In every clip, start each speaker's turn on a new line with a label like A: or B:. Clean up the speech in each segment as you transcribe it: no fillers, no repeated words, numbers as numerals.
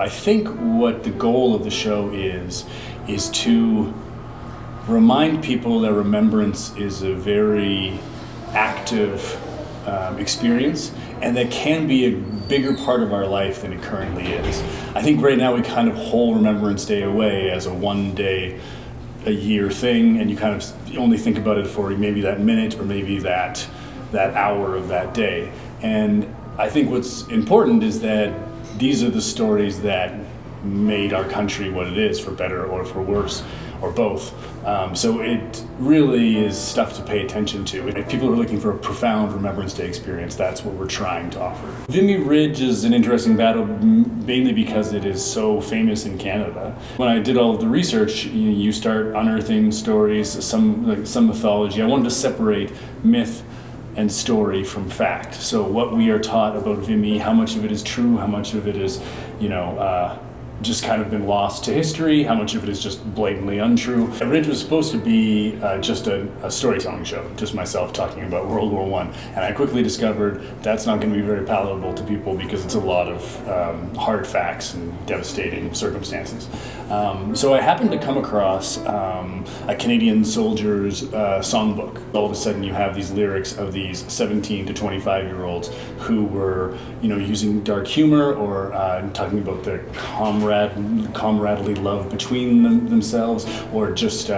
A: I think what the goal of the show is to remind people that remembrance is a very active experience, and that can be a bigger part of our life than it currently is. I think right now we kind of hold Remembrance Day away as a one day a year thing, and you kind of only think about it for maybe that minute or maybe that hour of that day. And I think what's important is that these are the stories that made our country what it is, for better or for worse, or both. So it really is stuff to pay attention to. If people are looking for a profound Remembrance Day experience, that's what we're trying to offer. Vimy Ridge is an interesting battle, mainly because it is so famous in Canada. When I did all of the research, you start unearthing stories, some mythology. I wanted to separate myth and story from fact. So what we are taught about Vimy, how much of it is true, how much of it is, just kind of been lost to history, how much of it is just blatantly untrue. Ridge was supposed to be just a storytelling show, just myself talking about World War I. And I quickly discovered that's not going to be very palatable to people because it's a lot of hard facts and devastating circumstances. So I happened to come across a Canadian soldier's songbook. All of a sudden you have these lyrics of these 17 to 25-year-olds who were, using dark humor or talking about their camaraderie love between themselves, or just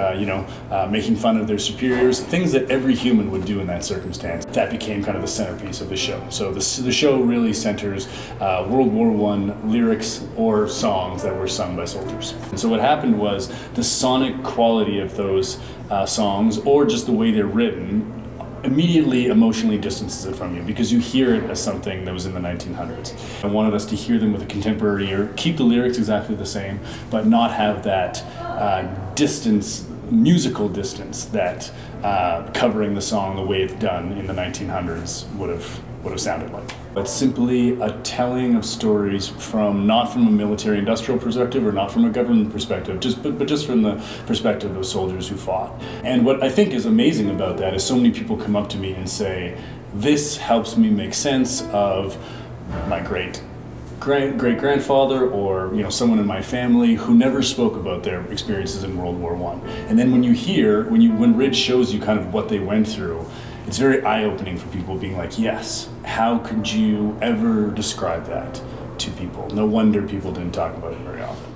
A: making fun of their superiors, things that every human would do in that circumstance. That became kind of the centerpiece of the show. So the show really centers World War I lyrics or songs that were sung by soldiers. And so what happened was the sonic quality of those songs, or just the way they're written, immediately emotionally distances it from you, because you hear it as something that was in the 1900s. I wanted us to hear them with a contemporary ear, keep the lyrics exactly the same, but not have that musical distance that covering the song the way it's done in the 1900s would have sounded like. It's simply a telling of stories not from a military industrial perspective or not from a government perspective, but just from the perspective of soldiers who fought. And what I think is amazing about that is so many people come up to me and say, this helps me make sense of my great-grandfather or someone in my family who never spoke about their experiences in World War I. And then when Ridge shows you kind of what they went through, it's very eye-opening for people, being like, yes, how could you ever describe that to people? No wonder people didn't talk about it very often.